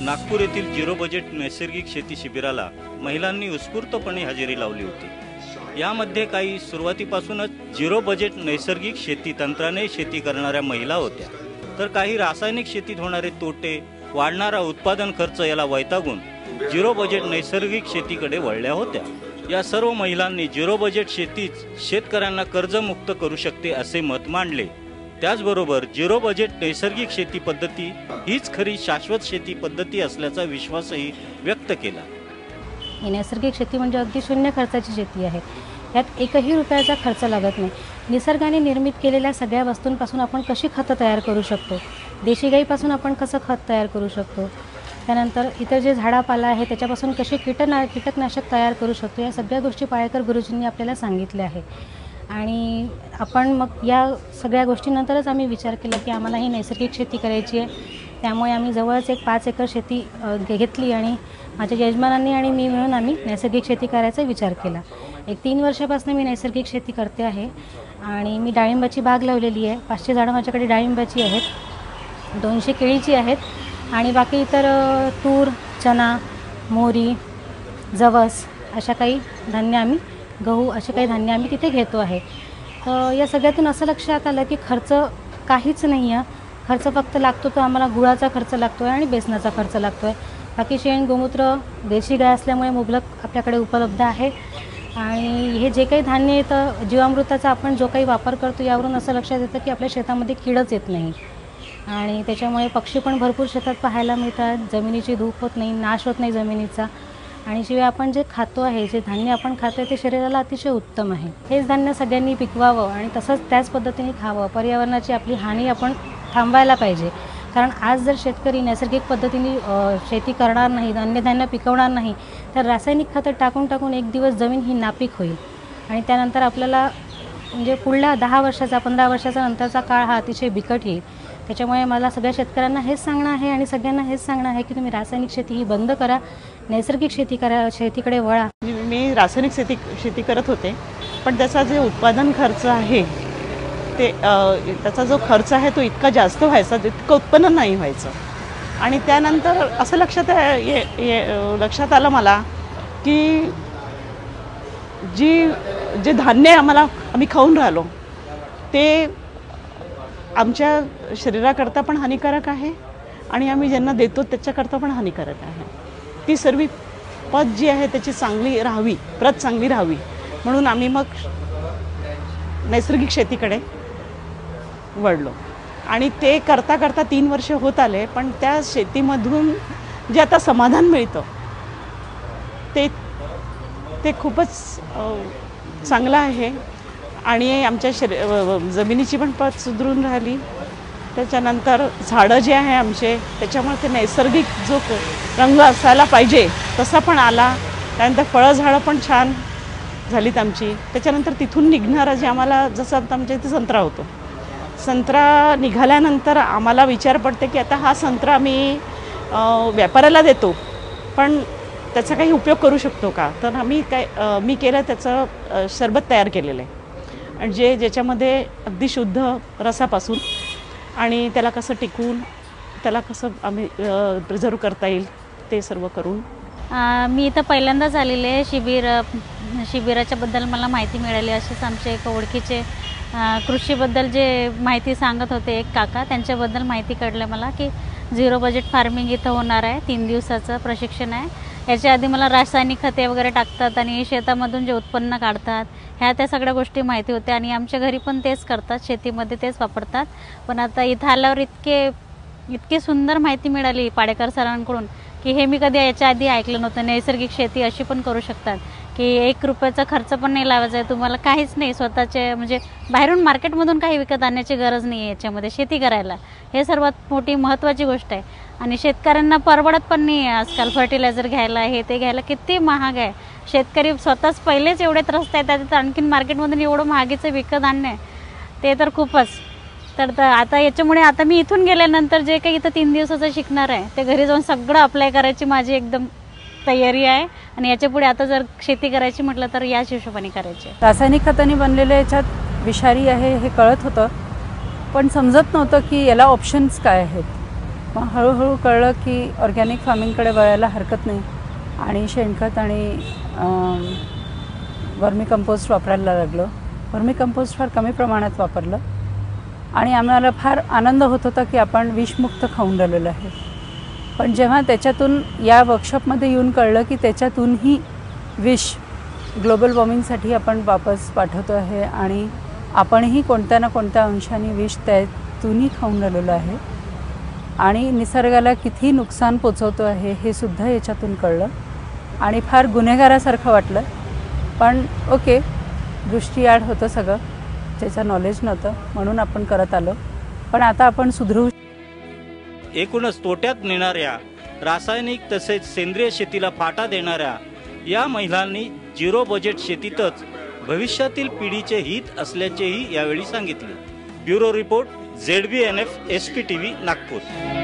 नागपूर येथील zero budget नैसर्गिक शेती शिबिराला महिलांनी उत्स्फूर्तपणे हजेरी लावली होती। यामध्ये काही सुरुवातीपासूनच झिरो बजेट नैसर्गिक शेती तंत्राने शेती करणाऱ्या महिला होत्या, तर काही रासायनिक शेतीत होणारे तोटे, वाढणारा उत्पादन खर्च याला वैतागून झिरो बजेट नैसर्गिक शेतीकडे वळल्या होत्या। या सर्व महिलांनी झिरो बजेट शेतीच शेतकऱ्यांना कर्जमुक्त करू शकते असे मत मांडले। त्याचबरोबर झिरो बजेट नैसर्गिक शेती पद्धती हीच खरी शाश्वत शेती पद्धती असल्याचा विश्वासही व्यक्त केला। ही नैसर्गिक शेती म्हणजे अगदी शून्य खर्चाची शेती आहे। यात एकही रुपयाचा खर्च लागत नाही। निसर्गाने निर्मित केलेल्या सगळ्या वस्तूंपासून आपण कशी खतं तयार करू शकतो, देशी गाईपासून आपण कसं खत तयार करू शकतो, त्यानंतर इतर जे झाडापाला आहे त्याच्यापासून कशी कीटकनाशक तयार करू शकतो, या सगळ्या गोष्टी पाळेकर गुरुजींनी आपल्याला सांगितल्या आहे। आणि आपण मग या सगळ्या गोष्टींनंतरच आम्ही विचार केला की आम्हाला ही नैसर्गिक शेती करायची आहे। त्यामुळे आम्ही जवळच एक 5 एकर शेती घेतली आणि माझ्या यजमानांनी आणि मी मिळून आम्ही नैसर्गिक शेती करायचा विचार केला। एक 3 वर्षापासून मी नैसर्गिक शेती करते आहे आणि मी डाळिंबाची बाग लावलेली आहे। 500 झाडं माझ्याकडे डाळिंबाची आहेत, 200 केळीची आहेत आणि बाकी इतर तूर, चना, मोहरी, जवस अशा काही धान्य आम्ही गहू असे काही धान्य आम्ही तिथे घेतो आहे। या सगळ्यातून असं लक्षात आलं की खर्च काहीच नाही आहे। खर्च फक्त लागतो तो आम्हाला गुळाचा खर्च लागतो आहे आणि बेसनाचा खर्च लागतो आहे। बाकी शेण गोमूत्र देशी गाय असल्यामुळे मुबलक आपल्याकडे उपलब्ध आहे। आणि हे जे काही धान्य येतं जीवामृताचा आपण जो काही वापर करतो यावरून असं लक्षात येतं की आपल्या शेतामध्ये कीडच येत नाही आणि त्याच्यामुळे पक्षी पण भरपूर शेतात पाहायला मिळतात, जमिनीची धूप होत नाही, नाश होत नाही जमिनीचा आणि शिवाय आपण जे खातो आहे, जे धान्य आपण खातो आहे ते शरीराला अतिशय उत्तम आहे। हेच धान्य सगळ्यांनी पिकवावं आणि तसंच त्याच पद्धतीने खावं। पर्यावरणाची आपली हानी आपण थांबवायला पाहिजे, कारण आज जर शेतकरी नैसर्गिक पद्धतीने शेती करणार नाही, अन्नधान्य पिकवणार नाही, तर रासायनिक खतं टाकून एक दिवस जमीन ही नापीक होईल आणि त्यानंतर आपल्याला म्हणजे पुढल्या 10 वर्षाचा 15 वर्षाचा नंतरचा काळ हा अतिशय बिकट येईल। त्याच्यामुळे मला सगळ्या शेतकऱ्यांना हेच सांगणं आहे आणि सगळ्यांना हेच सांगणं आहे की तुम्ही रासायनिक शेती ही बंद करा, नैसर्गिक शेतीकडे वळा। मी रासायनिक शेती करत होते, पण त्याचा जे उत्पादन खर्च आहे ते त्याचा जो खर्च आहे तो इतका जास्त व्हायचा, इतकं उत्पन्न नाही व्हायचं। आणि त्यानंतर असं लक्षात आलं मला की जे धान्य आम्ही खाऊन राहिलो ते आमच्या शरीराकरता पण हानिकारक आहे आणि आम्ही ज्यांना देतो त्याच्याकरता पण हानिकारक आहे। ती सर्व पद जी आहे त्याची प्रत चांगली राहावी म्हणून आम्ही मग नैसर्गिक शेतीकडे वळलो आणि ते करता 3 वर्ष होत आले, पण त्या शेतीमधून जे आता समाधान मिळतं ते खूपच चांगलं आहे आणि आमच्या जमिनीची पण पत सुधारून राहिली। त्याच्यानंतर झाडं जे आहे आमचे त्याच्यामुळे ते नैसर्गिक जो रंग असायला पाहिजे तसा पण आला। त्यानंतर फळं झाडं पण छान झालीत आमची। त्याच्यानंतर तिथून निघणारा जे आम्हाला जसं आमच्या इथे संत्रा होतो, संत्रा निघाल्यानंतर आम्हाला विचार पडते की आता हा संत्रा आम्ही व्यापाऱ्याला देतो पण त्याचा काही उपयोग करू शकतो का। तर मी केलं त्याचं सरबत तयार केलेलं आहे आणि ज्याच्यामध्ये अगदी शुद्ध रसापासून आणि त्याला कसं टिकवून त्याला कसं आम्ही प्रिझर्व करता येईल ते सर्व करून। मी इथं पहिल्यांदाच आलेले आहे। शिबिराच्या बद्दल मला माहिती मिळाली। असेच आमचे एक ओळखीचे कृषीबद्दल जे माहिती सांगत होते एक काका, त्यांच्याबद्दल माहिती कळलं मला की झिरो बजेट फार्मिंग इथं होणार आहे। 3 दिवसाचं प्रशिक्षण आहे। याच्या आधी मला रासायनिक खते वगैरे टाकतात आणि शेतामधून जे उत्पन्न काढतात त्या सगळ्या गोष्टी माहिती होत्या आणि आमच्या घरी पण तेच करतात, शेतीमध्ये तेच वापरतात। पण आता इथं आल्यावर इतकी सुंदर माहिती मिळाली पाडेकर सरांकडून की हे मी कधी याच्या आधी ऐकलं नव्हतं। नैसर्गिक शेती अशी पण करू शकतात की 1 रुपयाचा खर्च पण नाही लावायचा आहे तुम्हाला, काहीच नाही, स्वतःचे म्हणजे बाहेरून मार्केटमधून काही विकत आणण्याची गरज नाही आहे याच्यामध्ये शेती करायला। हे सर्वात मोठी महत्त्वाची गोष्ट आहे आणि शेतकऱ्यांना परवडत पण नाही आहे आजकाल। फर्टिलायझर घ्यायला हे ते घ्यायला किती महाग आहे। शेतकरी स्वतःच पहिलेच एवढे त्रस्त आहेत, त्यात आणखीन मार्केटमधून एवढं महागीचं विकत आणणे ते तर खूपच। तर आता याच्यामुळे आता मी इथून गेल्यानंतर जे काही इथं 3 दिवसाचं शिकणार आहे ते घरी जाऊन सगळं अप्लाय करायची माझी एकदम तयारी आहे आणि याच्यापुढे आता जर शेती करायची म्हटलं तर याच हिशोबाने करायची। रासायनिक खतांनी बनलेल्या याच्यात विषारी आहे हे कळत होतं, पण समजत नव्हतं की याला ऑप्शन्स काय आहेत। मग हळूहळू कळलं की ऑर्गॅनिक फार्मिंगकडे वळायला हरकत नाही आणि शेणखत आणि वर्मी कंपोस्ट वापरायला लागलो. वर्मी कंपोस्ट फार कमी प्रमाणात वापरलं आणि आम्हाला फार आनंद होत होता की आपण विषमुक्त खाऊन राहिलेलो आहे. पण जेव्हा त्याच्यातून या वर्कशॉपमध्ये येऊन कळलं की त्याच्यातूनही विष ग्लोबल वॉर्मिंगसाठी आपण वापस पाठवतो आहे आणि आपणही कोणत्या ना कोणत्या अंशाने विष त्यातूनही खाऊन राहिलेलो आहे आणि निसर्गाला किती नुकसान पोचवतो आहे हे सुद्धा याच्यातून कळलं आणि फार गुन्हेगारासारखं वाटलं. पण ओके, दृष्टीआड होतं सगळं, त्याचं नॉलेज नव्हतं म्हणून आपण करत आलो. पण आता आपण सुधरू. एकूणच तोट्यात नेणाऱ्या रासायनिक तसेच सेंद्रिय शेतीला फाटा देणाऱ्या या महिलांनी झिरो बजेट शेतीतच भविष्यातील पिढीचे हित असल्याचेही यावेळी सांगितले. Bureau report, ZBNF, SPTV, Nagpur.